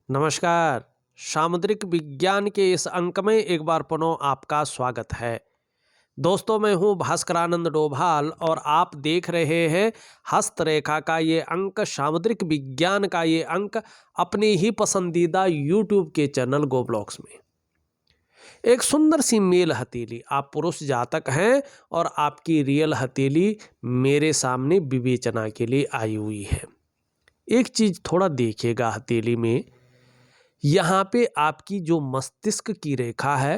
नमस्कार। सामुद्रिक विज्ञान के इस अंक में एक बार पुनः आपका स्वागत है। दोस्तों, मैं हूं भास्करानंद डोभाल और आप देख रहे हैं हस्तरेखा का ये अंक, सामुद्रिक विज्ञान का ये अंक अपनी ही पसंदीदा यूट्यूब के चैनल गो ब्लॉग्स में। एक सुंदर सी मेल हथेली, आप पुरुष जातक हैं और आपकी रियल हथेली मेरे सामने विवेचना के लिए आई हुई है। एक चीज थोड़ा देखिएगा हथेली में, यहाँ पे आपकी जो मस्तिष्क की रेखा है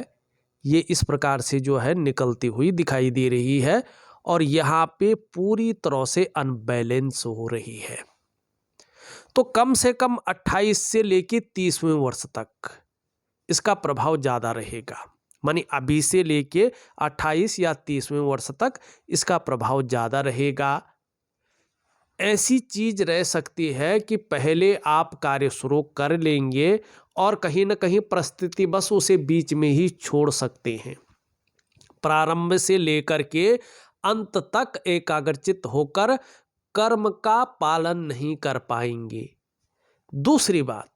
ये इस प्रकार से जो है निकलती हुई दिखाई दे रही है और यहाँ पे पूरी तरह से अनबैलेंस हो रही है। तो कम से कम 28 से लेके 30वें वर्ष तक इसका प्रभाव ज़्यादा रहेगा। मानी अभी से लेके 28 या 30वें वर्ष तक इसका प्रभाव ज़्यादा रहेगा। ऐसी चीज रह सकती है कि पहले आप कार्य शुरू कर लेंगे और कहीं ना कहीं परिस्थिति बस उसे बीच में ही छोड़ सकते हैं। प्रारंभ से लेकर के अंत तक एकाग्रचित होकर कर्म का पालन नहीं कर पाएंगे। दूसरी बात,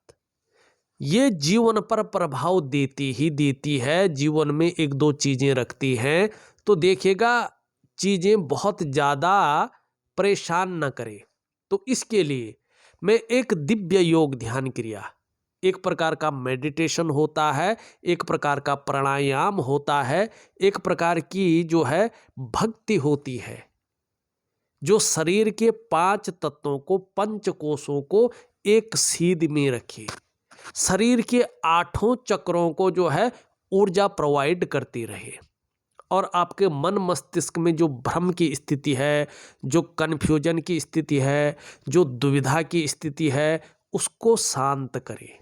ये जीवन पर प्रभाव देती ही देती है। जीवन में एक दो चीजें रखती हैं तो देखिएगा चीजें बहुत ज्यादा परेशान न करे। तो इसके लिए मैं एक दिव्य योग ध्यान क्रिया, एक प्रकार का मेडिटेशन होता है, एक प्रकार का प्राणायाम होता है, एक प्रकार की जो है भक्ति होती है जो शरीर के 5 तत्वों को, पंच कोशों को एक सीध में रखे, शरीर के 8 चक्रों को जो है ऊर्जा प्रोवाइड करती रहे और आपके मन मस्तिष्क में जो भ्रम की स्थिति है, जो कन्फ्यूजन की स्थिति है, जो दुविधा की स्थिति है, उसको शांत करे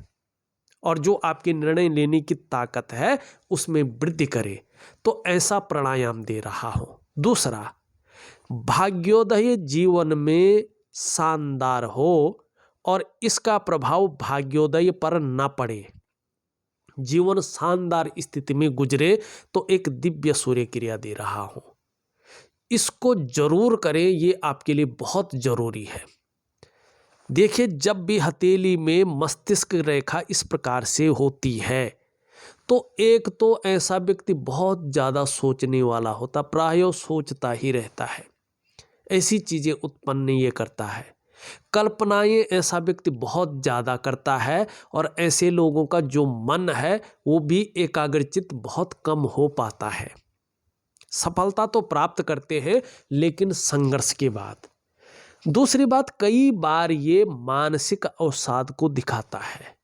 और जो आपके निर्णय लेने की ताकत है उसमें वृद्धि करे। तो ऐसा प्राणायाम दे रहा हूं। दूसरा, भाग्योदय जीवन में शानदार हो और इसका प्रभाव भाग्योदय पर न पड़े, जीवन शानदार स्थिति में गुजरे, तो एक दिव्य सूर्य क्रिया दे रहा हूं। इसको जरूर करें, ये आपके लिए बहुत जरूरी है। देखिए, जब भी हथेली में मस्तिष्क रेखा इस प्रकार से होती है तो एक तो ऐसा व्यक्ति बहुत ज्यादा सोचने वाला होता, प्रायः सोचता ही रहता है, ऐसी चीजें उत्पन्न ये करता है। कल्पनाएं ऐसा व्यक्ति बहुत ज़्यादा करता है और ऐसे लोगों का जो मन है वो भी एकाग्रचित बहुत कम हो पाता है। सफलता तो प्राप्त करते हैं लेकिन संघर्ष के बाद। दूसरी बात, कई बार ये मानसिक अवसाद को दिखाता है।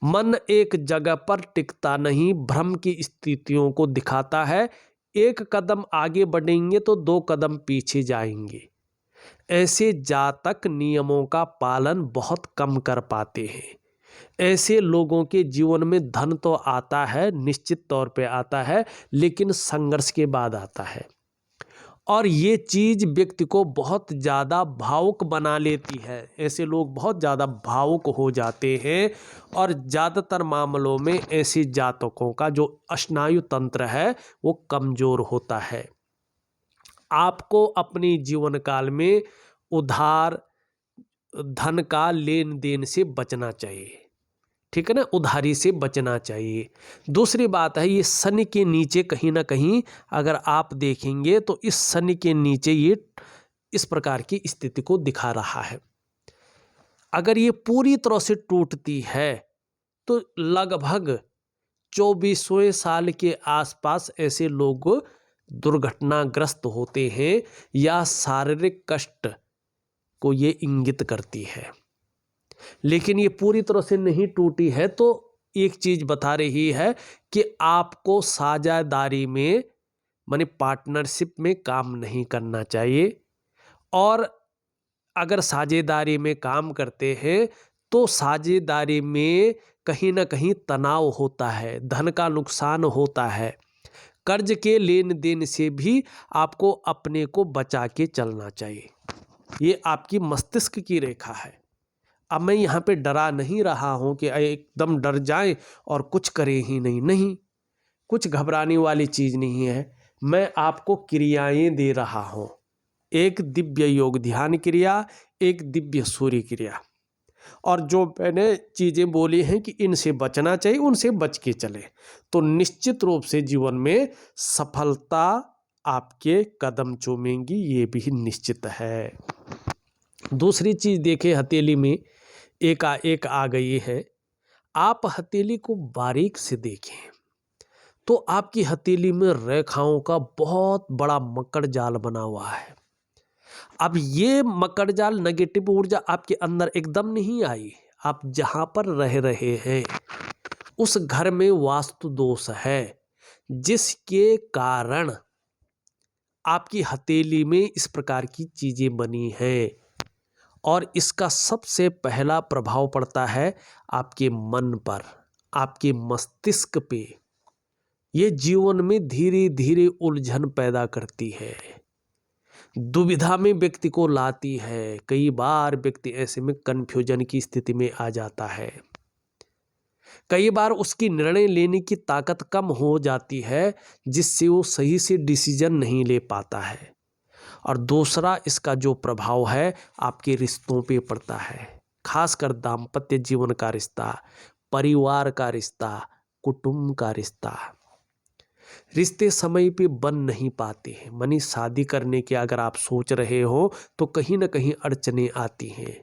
मन एक जगह पर टिकता नहीं, भ्रम की स्थितियों को दिखाता है। एक कदम आगे बढ़ेंगे तो 2 कदम पीछे जाएंगे। ऐसे जातक नियमों का पालन बहुत कम कर पाते हैं। ऐसे लोगों के जीवन में धन तो आता है, निश्चित तौर पे आता है, लेकिन संघर्ष के बाद आता है और ये चीज व्यक्ति को बहुत ज़्यादा भावुक बना लेती है। ऐसे लोग बहुत ज़्यादा भावुक हो जाते हैं और ज़्यादातर मामलों में ऐसे जातकों का जो स्नायु तंत्र है वो कमज़ोर होता है। आपको अपने जीवन काल में उधार धन का लेन देन से बचना चाहिए, ठीक है ना, उधारी से बचना चाहिए। दूसरी बात है, ये शनि के नीचे कहीं ना कहीं अगर आप देखेंगे तो इस शनि के नीचे ये इस प्रकार की स्थिति को दिखा रहा है। अगर ये पूरी तरह से टूटती है तो लगभग 24वें साल के आसपास ऐसे लोग दुर्घटनाग्रस्त होते हैं या शारीरिक कष्ट को ये इंगित करती है। लेकिन ये पूरी तरह से नहीं टूटी है तो एक चीज बता रही है कि आपको साझेदारी में, माने पार्टनरशिप में काम नहीं करना चाहिए। और अगर साझेदारी में काम करते हैं तो साझेदारी में कहीं ना कहीं तनाव होता है, धन का नुकसान होता है, कर्ज के लेन देन से भी आपको अपने को बचा के चलना चाहिए। ये आपकी मस्तिष्क की रेखा है। अब मैं यहाँ पे डरा नहीं रहा हूँ कि एकदम डर जाएं और कुछ करें ही नहीं, नहीं, कुछ घबराने वाली चीज़ नहीं है। मैं आपको क्रियाएं दे रहा हूँ, एक दिव्य योग ध्यान क्रिया, एक दिव्य सूर्य क्रिया। और जो मैंने चीज़ें बोली हैं कि इनसे बचना चाहिए, उनसे बच के चले, तो निश्चित रूप से जीवन में सफलता आपके कदम चूमेंगी, ये भी निश्चित है। दूसरी चीज़ देखिए, हथेली में एकाएक आ गई है। आप हथेली को बारीक से देखें तो आपकी हथेली में रेखाओं का बहुत बड़ा मकड़ जाल बना हुआ है। अब ये मकड़ जाल, नेगेटिव ऊर्जा आपके अंदर एकदम नहीं आई। आप जहां पर रह रहे हैं उस घर में वास्तु दोष है, जिसके कारण आपकी हथेली में इस प्रकार की चीजें बनी हैं। और इसका सबसे पहला प्रभाव पड़ता है आपके मन पर, आपके मस्तिष्क पे। ये जीवन में धीरे धीरे उलझन पैदा करती है, दुविधा में व्यक्ति को लाती है। कई बार व्यक्ति ऐसे में कन्फ्यूजन की स्थिति में आ जाता है। कई बार उसकी निर्णय लेने की ताकत कम हो जाती है, जिससे वो सही से डिसीजन नहीं ले पाता है। और दूसरा इसका जो प्रभाव है आपके रिश्तों पे पड़ता है, खासकर दाम्पत्य जीवन का रिश्ता, परिवार का रिश्ता, कुटुंब का रिश्ता। रिश्ते समय पे बन नहीं पाते हैं। मनी शादी करने के अगर आप सोच रहे हो तो कहीं ना कहीं अड़चने आती हैं,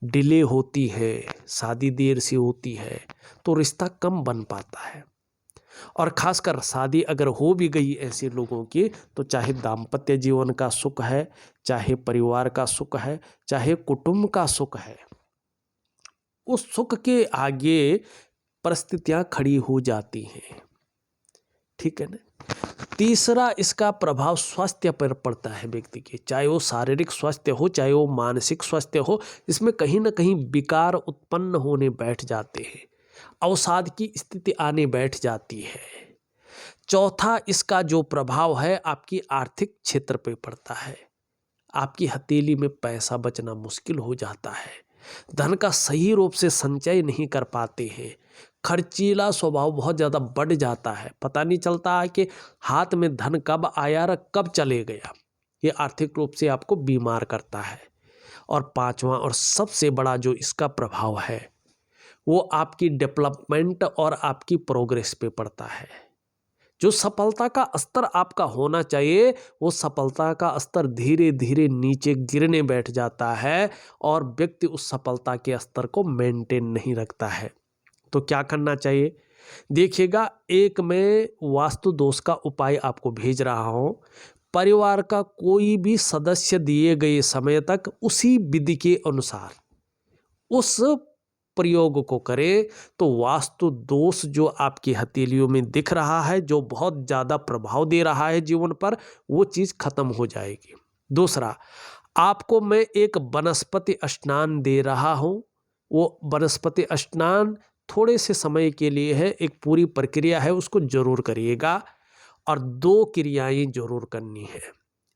डिले होती है, शादी देर से होती है, तो रिश्ता कम बन पाता है। और खासकर शादी अगर हो भी गई ऐसे लोगों की, तो चाहे दाम्पत्य जीवन का सुख है, चाहे परिवार का सुख है, चाहे कुटुंब का सुख है, उस सुख के आगे परिस्थितियां खड़ी हो जाती हैं। ठीक है ना। तीसरा इसका प्रभाव स्वास्थ्य पर पड़ता है व्यक्ति के, चाहे वो शारीरिक स्वास्थ्य हो, चाहे वो मानसिक स्वास्थ्य हो। इसमें कहीं ना कहीं विकार उत्पन्न होने बैठ जाते हैं, अवसाद की स्थिति आने बैठ जाती है। चौथा इसका जो प्रभाव है आपकी आर्थिक क्षेत्र पे पड़ता है। आपकी हथेली में पैसा बचना मुश्किल हो जाता है, धन का सही रूप से संचय नहीं कर पाते हैं, खर्चीला स्वभाव बहुत ज़्यादा बढ़ जाता है, पता नहीं चलता है कि हाथ में धन कब आया और कब चले गया। ये आर्थिक रूप से आपको बीमार करता है। और पांचवा और सबसे बड़ा जो इसका प्रभाव है वो आपकी डेवलपमेंट और आपकी प्रोग्रेस पे पड़ता है। जो सफलता का स्तर आपका होना चाहिए, वो सफलता का स्तर धीरे धीरे नीचे गिरने बैठ जाता है और व्यक्ति उस सफलता के स्तर को मेंटेन नहीं रखता है। तो क्या करना चाहिए? देखिएगा, एक मैं वास्तु दोष का उपाय आपको भेज रहा हूं। परिवार का कोई भी सदस्य दिए गए समय तक उसी विधि के अनुसार उस प्रयोग को करें, तो वास्तु दोष जो आपकी हथेलियों में दिख रहा है, जो बहुत ज़्यादा प्रभाव दे रहा है जीवन पर, वो चीज़ खत्म हो जाएगी। दूसरा, आपको मैं एक वनस्पति स्नान दे रहा हूँ। वो वनस्पति स्नान थोड़े से समय के लिए है, एक पूरी प्रक्रिया है, उसको जरूर करिएगा। और 2 क्रियाएं जरूर करनी है,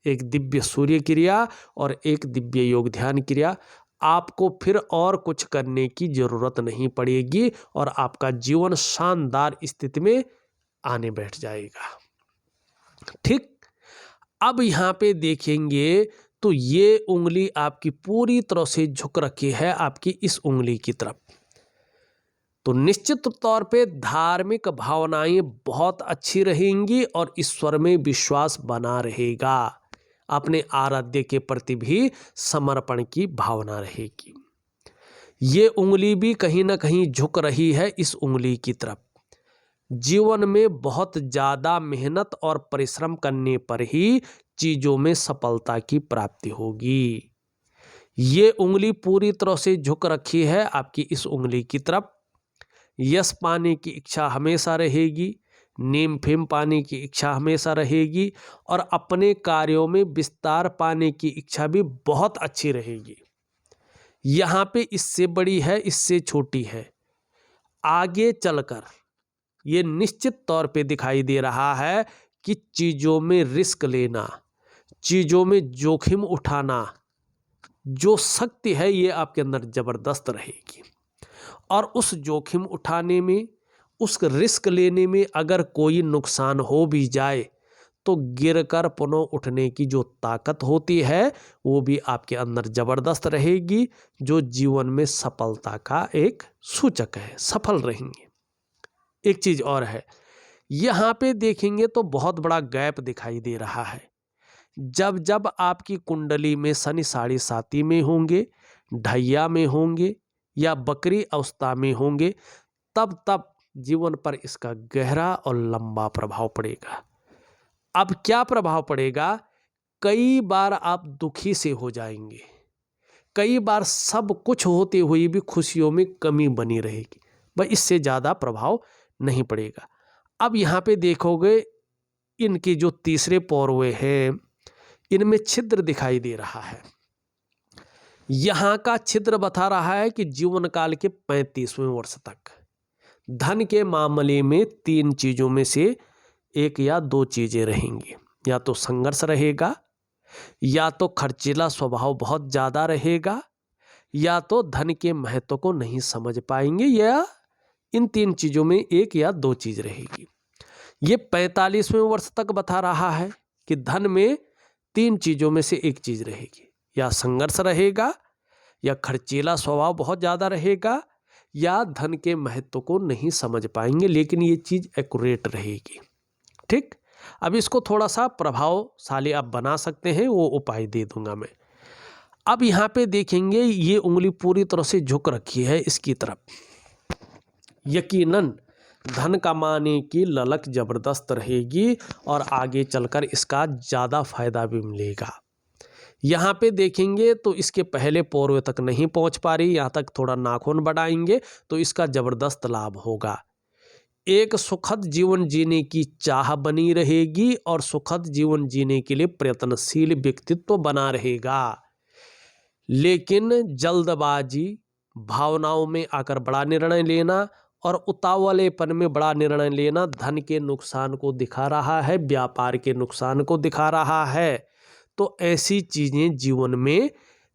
एक दिव्य सूर्य क्रिया और एक दिव्य योग ध्यान क्रिया। आपको फिर और कुछ करने की जरूरत नहीं पड़ेगी और आपका जीवन शानदार स्थिति में आने बैठ जाएगा। ठीक। अब यहाँ पे देखेंगे तो ये उंगली आपकी पूरी तरह से झुक रखी है आपकी इस उंगली की तरफ। तो निश्चित तौर पे धार्मिक भावनाएं बहुत अच्छी रहेंगी और ईश्वर में विश्वास बना रहेगा। अपने आराध्य के प्रति भी समर्पण की भावना रहेगी। ये उंगली भी कहीं ना कहीं झुक रही है इस उंगली की तरफ। जीवन में बहुत ज़्यादा मेहनत और परिश्रम करने पर ही चीज़ों में सफलता की प्राप्ति होगी। ये उंगली पूरी तरह से झुक रखी है आपकी इस उंगली की तरफ। यश पाने की इच्छा हमेशा रहेगी, नेम फेम पाने की इच्छा हमेशा रहेगी और अपने कार्यों में विस्तार पाने की इच्छा भी बहुत अच्छी रहेगी। यहाँ पे इससे बड़ी है, इससे छोटी है, आगे चलकर ये निश्चित तौर पे दिखाई दे रहा है कि चीज़ों में रिस्क लेना, चीज़ों में जोखिम उठाना, जो शक्ति है ये आपके अंदर जबरदस्त रहेगी। और उस जोखिम उठाने में, उस रिस्क लेने में अगर कोई नुकसान हो भी जाए तो गिरकर पुनः उठने की जो ताकत होती है वो भी आपके अंदर जबरदस्त रहेगी, जो जीवन में सफलता का एक सूचक है, सफल रहेंगे। एक चीज और है, यहाँ पे देखेंगे तो बहुत बड़ा गैप दिखाई दे रहा है। जब जब आपकी कुंडली में शनि साढ़े साती में होंगे, ढैया में होंगे या बकरी अवस्था में होंगे, तब तब जीवन पर इसका गहरा और लंबा प्रभाव पड़ेगा। अब क्या प्रभाव पड़ेगा? कई बार आप दुखी से हो जाएंगे, कई बार सब कुछ होते हुए भी खुशियों में कमी बनी रहेगी, बस इससे ज़्यादा प्रभाव नहीं पड़ेगा। अब यहाँ पे देखोगे इनके जो तीसरे पौरवे हैं इनमें छिद्र दिखाई दे रहा है। यहाँ का छिद्र बता रहा है कि जीवन काल के 35वें वर्ष तक धन के मामले में 3 चीज़ों में से 1 या 2 चीज़ें रहेंगी। या तो संघर्ष रहेगा, या तो खर्चीला स्वभाव बहुत ज़्यादा रहेगा, या तो धन के महत्व को नहीं समझ पाएंगे, या इन 3 चीज़ों में 1 या 2 चीज़ रहेगी। ये 45वें वर्ष तक बता रहा है कि धन में 3 चीज़ों में से 1 चीज़ रहेगी, या संघर्ष रहेगा, या खर्चीला स्वभाव बहुत ज़्यादा रहेगा, या धन के महत्व को नहीं समझ पाएंगे, लेकिन ये चीज़ एक्यूरेट रहेगी। ठीक, अब इसको थोड़ा सा प्रभावशाली आप बना सकते हैं, वो उपाय दे दूंगा मैं। अब यहाँ पे देखेंगे ये उंगली पूरी तरह से झुक रखी है इसकी तरफ, यकीनन धन कमाने की ललक जबरदस्त रहेगी और आगे चलकर इसका ज़्यादा फायदा भी मिलेगा। यहाँ पे देखेंगे तो इसके पहले पौरवे तक नहीं पहुँच पा रही, यहाँ तक थोड़ा नाखून बढ़ाएंगे तो इसका जबरदस्त लाभ होगा। एक सुखद जीवन जीने की चाह बनी रहेगी और सुखद जीवन जीने के लिए प्रयत्नशील व्यक्तित्व बना रहेगा। लेकिन जल्दबाजी, भावनाओं में आकर बड़ा निर्णय लेना और उतावलेपन में बड़ा निर्णय लेना धन के नुकसान को दिखा रहा है, व्यापार के नुकसान को दिखा रहा है। तो ऐसी चीज़ें जीवन में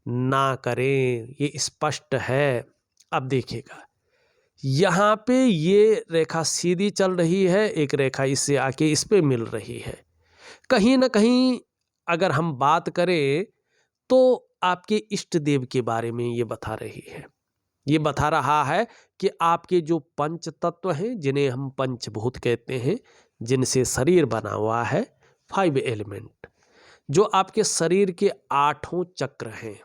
ना करें, ये स्पष्ट है। अब देखिएगा यहाँ पे ये रेखा सीधी चल रही है, एक रेखा इससे आके इस पे मिल रही है। कहीं ना कहीं अगर हम बात करें तो आपके इष्ट देव के बारे में ये बता रही है। ये बता रहा है कि आपके जो पंच तत्व हैं, जिन्हें हम पंचभूत कहते हैं, जिनसे शरीर बना हुआ है, 5 एलिमेंट, जो आपके शरीर के 8 चक्र हैं,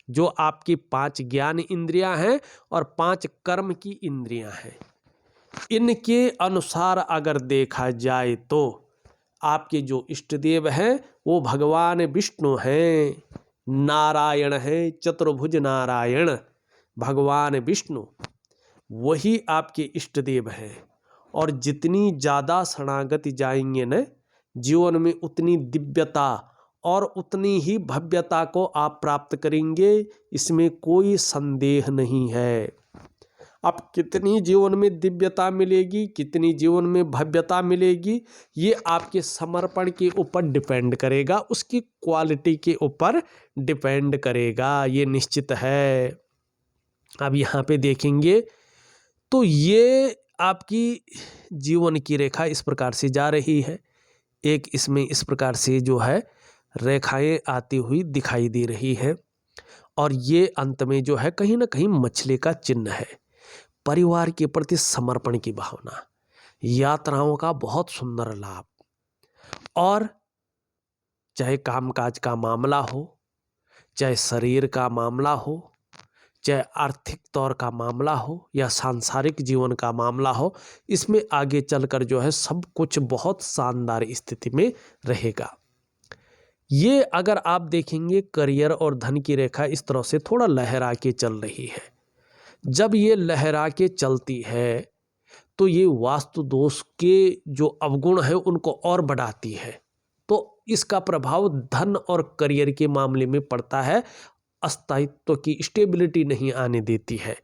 जो आपकी 5 ज्ञान इंद्रियां हैं और 5 कर्म की इंद्रियां हैं, इनके अनुसार अगर देखा जाए तो आपके जो इष्ट देव हैं वो भगवान विष्णु हैं, नारायण हैं, चतुर्भुज नारायण भगवान विष्णु, वही आपके इष्ट देव हैं। और जितनी ज़्यादा शरणागति जाएंगे न जीवन में, उतनी दिव्यता और उतनी ही भव्यता को आप प्राप्त करेंगे, इसमें कोई संदेह नहीं है। अब कितनी जीवन में दिव्यता मिलेगी, कितनी जीवन में भव्यता मिलेगी, ये आपके समर्पण के ऊपर डिपेंड करेगा, उसकी क्वालिटी के ऊपर डिपेंड करेगा, ये निश्चित है। अब यहाँ पे देखेंगे तो ये आपकी जीवन की रेखा इस प्रकार से जा रही है। एक इसमें इस प्रकार से जो है रेखाएं आती हुई दिखाई दे रही है, और ये अंत में जो है कहीं ना कहीं मछली का चिन्ह है। परिवार के प्रति समर्पण की भावना, यात्राओं का बहुत सुंदर लाभ, और चाहे कामकाज का मामला हो, चाहे शरीर का मामला हो, चाहे आर्थिक तौर का मामला हो, या सांसारिक जीवन का मामला हो, इसमें आगे चलकर जो है सब कुछ बहुत शानदार स्थिति में रहेगा। ये अगर आप देखेंगे करियर और धन की रेखा इस तरह से थोड़ा लहरा के चल रही है। जब ये लहरा के चलती है तो ये वास्तु दोष के जो अवगुण है उनको और बढ़ाती है, तो इसका प्रभाव धन और करियर के मामले में पड़ता है, अस्थायित्व की स्टेबिलिटी नहीं आने देती है।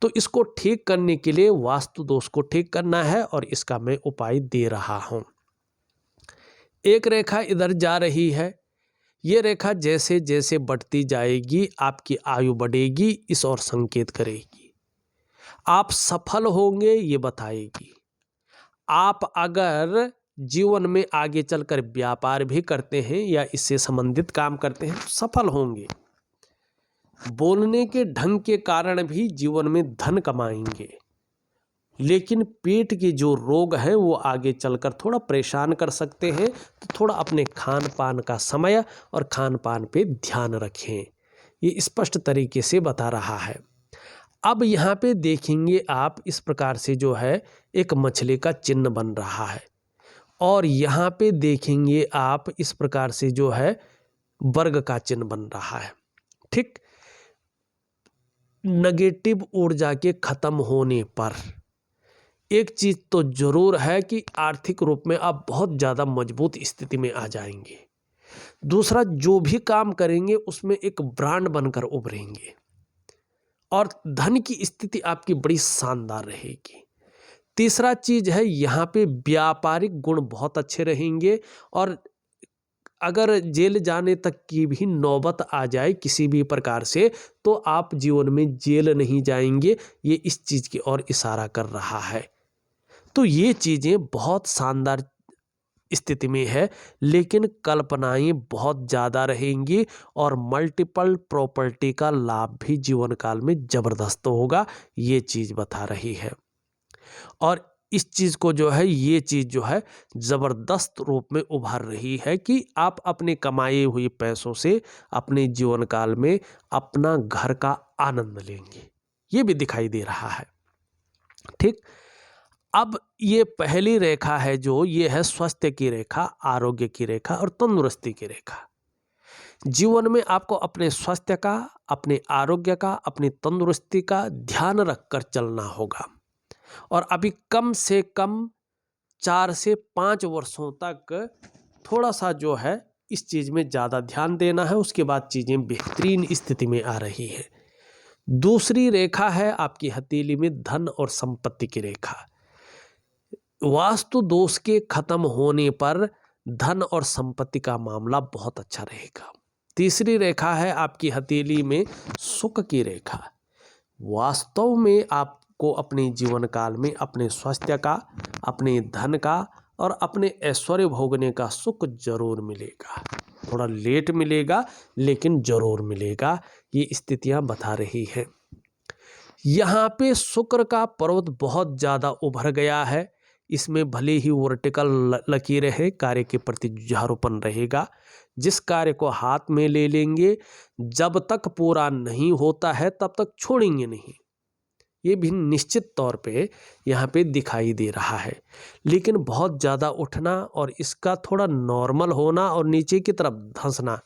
तो इसको ठीक करने के लिए वास्तु दोष को ठीक करना है, और इसका मैं उपाय दे रहा हूँ। एक रेखा इधर जा रही है, ये रेखा जैसे जैसे बढ़ती जाएगी आपकी आयु बढ़ेगी, इस ओर संकेत करेगी। आप सफल होंगे ये बताएगी। आप अगर जीवन में आगे चलकर व्यापार भी करते हैं या इससे संबंधित काम करते हैं तो सफल होंगे। बोलने के ढंग के कारण भी जीवन में धन कमाएंगे, लेकिन पेट के जो रोग है वो आगे चलकर थोड़ा परेशान कर सकते हैं। तो थोड़ा अपने खान पान का समय और खान पान पे ध्यान रखें, ये स्पष्ट तरीके से बता रहा है। अब यहाँ पे देखेंगे आप इस प्रकार से जो है एक मछली का चिन्ह बन रहा है, और यहाँ पे देखेंगे आप इस प्रकार से जो है वर्ग का चिन्ह बन रहा है। ठीक, नेगेटिव ऊर्जा के खत्म होने पर एक चीज तो जरूर है कि आर्थिक रूप में आप बहुत ज्यादा मजबूत स्थिति में आ जाएंगे। दूसरा, जो भी काम करेंगे उसमें एक ब्रांड बनकर उभरेंगे और धन की स्थिति आपकी बड़ी शानदार रहेगी। तीसरा चीज है यहाँ पे व्यापारिक गुण बहुत अच्छे रहेंगे, और अगर जेल जाने तक की भी नौबत आ जाए किसी भी प्रकार से तो आप जीवन में जेल नहीं जाएंगे, ये इस चीज की ओर इशारा कर रहा है। तो ये चीजें बहुत शानदार स्थिति में है, लेकिन कल्पनाएं बहुत ज़्यादा रहेंगी और मल्टीपल प्रॉपर्टी का लाभ भी जीवन काल में ज़बरदस्त होगा, ये चीज़ बता रही है। और इस चीज़ को जो है ये चीज़ जो है ज़बरदस्त रूप में उभर रही है कि आप अपने कमाए हुए पैसों से अपने जीवन काल में अपना घर का आनंद लेंगे, ये भी दिखाई दे रहा है। ठीक, अब ये पहली रेखा है जो ये है स्वास्थ्य की रेखा, आरोग्य की रेखा और तंदुरुस्ती की रेखा। जीवन में आपको अपने स्वास्थ्य का, अपने आरोग्य का, अपनी तंदुरुस्ती का ध्यान रखकर चलना होगा, और अभी कम से कम 4 से 5 वर्षों तक थोड़ा सा जो है इस चीज में ज्यादा ध्यान देना है, उसके बाद चीजें बेहतरीन स्थिति में आ रही है। दूसरी रेखा है आपकी हथेली में धन और संपत्ति की रेखा। वास्तु दोष के खत्म होने पर धन और संपत्ति का मामला बहुत अच्छा रहेगा। तीसरी रेखा है आपकी हथेली में सुख की रेखा। वास्तव में आपको अपने जीवन काल में अपने स्वास्थ्य का, अपने धन का और अपने ऐश्वर्य भोगने का सुख जरूर मिलेगा, थोड़ा लेट मिलेगा लेकिन जरूर मिलेगा, ये स्थितियां बता रही है। यहाँ पे शुक्र का पर्वत बहुत ज्यादा उभर गया है, इसमें भले ही वर्टिकल लकीरें हैं, कार्य के प्रति जुझारूपन रहेगा। जिस कार्य को हाथ में ले लेंगे जब तक पूरा नहीं होता है तब तक छोड़ेंगे नहीं, ये भी निश्चित तौर पे यहाँ पे दिखाई दे रहा है। लेकिन बहुत ज़्यादा उठना और इसका थोड़ा नॉर्मल होना और नीचे की तरफ धंसना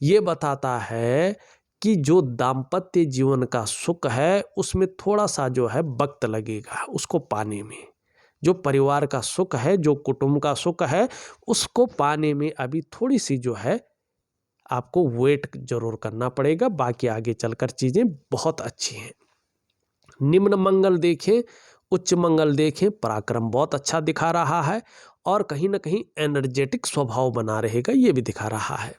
ये बताता है कि जो दाम्पत्य जीवन का सुख है उसमें थोड़ा सा जो है वक्त लगेगा उसको पाने में। जो परिवार का सुख है, जो कुटुंब का सुख है, उसको पाने में अभी थोड़ी सी जो है आपको वेट जरूर करना पड़ेगा। बाकी आगे चलकर चीजें बहुत अच्छी हैं। निम्न मंगल देखें, उच्च मंगल देखें, पराक्रम बहुत अच्छा दिखा रहा है और कहीं ना कहीं एनर्जेटिक स्वभाव बना रहेगा, ये भी दिखा रहा है।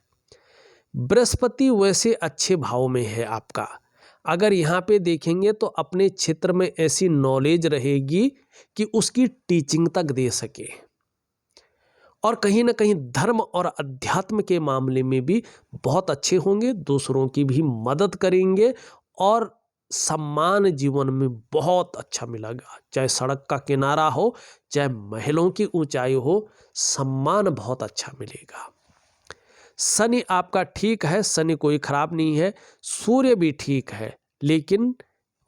बृहस्पति वैसे अच्छे भाव में है आपका, अगर यहाँ पे देखेंगे तो अपने क्षेत्र में ऐसी नॉलेज रहेगी कि उसकी टीचिंग तक दे सके, और कहीं ना कहीं धर्म और अध्यात्म के मामले में भी बहुत अच्छे होंगे, दूसरों की भी मदद करेंगे और सम्मान जीवन में बहुत अच्छा मिलेगा। चाहे सड़क का किनारा हो, चाहे महलों की ऊंचाई हो, सम्मान बहुत अच्छा मिलेगा। शनि आपका ठीक है, शनि कोई खराब नहीं है, सूर्य भी ठीक है, लेकिन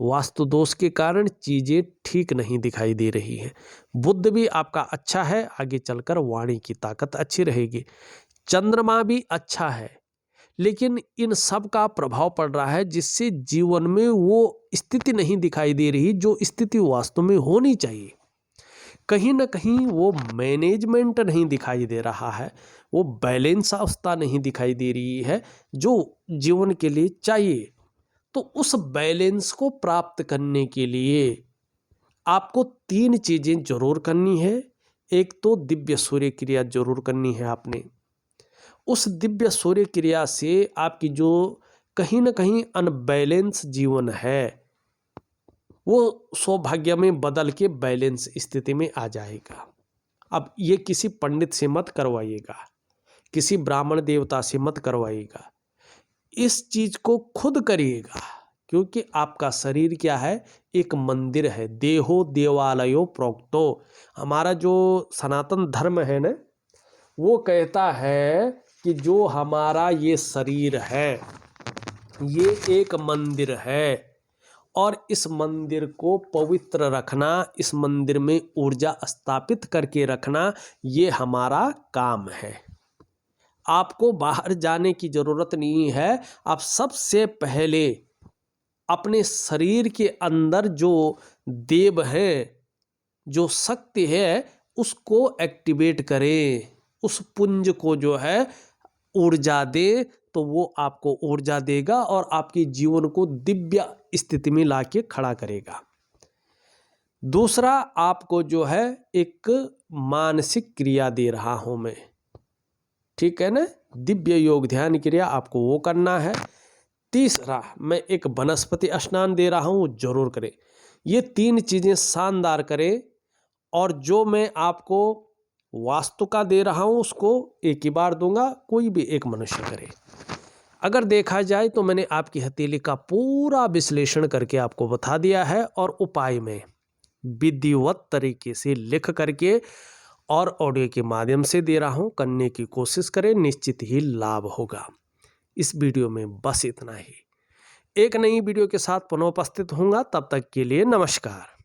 वास्तु दोष के कारण चीजें ठीक नहीं दिखाई दे रही है। बुध भी आपका अच्छा है, आगे चलकर वाणी की ताकत अच्छी रहेगी। चंद्रमा भी अच्छा है, लेकिन इन सब का प्रभाव पड़ रहा है जिससे जीवन में वो स्थिति नहीं दिखाई दे रही जो स्थिति वास्तव में होनी चाहिए। कहीं ना कहीं वो मैनेजमेंट नहीं दिखाई दे रहा है, वो बैलेंस अवस्था नहीं दिखाई दे रही है जो जीवन के लिए चाहिए। तो उस बैलेंस को प्राप्त करने के लिए आपको 3 चीजें जरूर करनी है। एक तो दिव्य सूर्य क्रिया जरूर करनी है आपने। उस दिव्य सूर्य क्रिया से आपकी जो कहीं ना कहीं अनबैलेंस जीवन है वो सौभाग्य में बदल के बैलेंस स्थिति में आ जाएगा। अब ये किसी पंडित से मत करवाइएगा, किसी ब्राह्मण देवता से मत करवाइएगा, इस चीज को खुद करिएगा, क्योंकि आपका शरीर क्या है, एक मंदिर है। देहो देवालयो प्रोक्तो, हमारा जो सनातन धर्म है ना, वो कहता है कि जो हमारा ये शरीर है ये एक मंदिर है, और इस मंदिर को पवित्र रखना, इस मंदिर में ऊर्जा स्थापित करके रखना, ये हमारा काम है। आपको बाहर जाने की जरूरत नहीं है। आप सबसे पहले अपने शरीर के अंदर जो देव है, जो शक्ति है, उसको एक्टिवेट करें, उस पुंज को जो है ऊर्जा दे, तो वो आपको ऊर्जा देगा और आपके जीवन को दिव्य स्थिति में लाके खड़ा करेगा। दूसरा, आपको जो है एक मानसिक क्रिया दे रहा हूं मैं, ठीक है ना, दिव्य योग ध्यान क्रिया आपको वो करना है। तीसरा, मैं एक वनस्पति स्नान दे रहा हूँ, जरूर करें। ये 3 चीज़ें शानदार करें, और जो मैं आपको वास्तु का दे रहा हूँ उसको एक ही बार दूंगा, कोई भी एक मनुष्य करे। अगर देखा जाए तो मैंने आपकी हथेली का पूरा विश्लेषण करके आपको बता दिया है, और उपाय में विधिवत तरीके से लिख करके और ऑडियो के माध्यम से दे रहा हूँ। करने की कोशिश करें, निश्चित ही लाभ होगा। इस वीडियो में बस इतना ही। एक नई वीडियो के साथ पुनः उपस्थित होऊंगा, तब तक के लिए नमस्कार।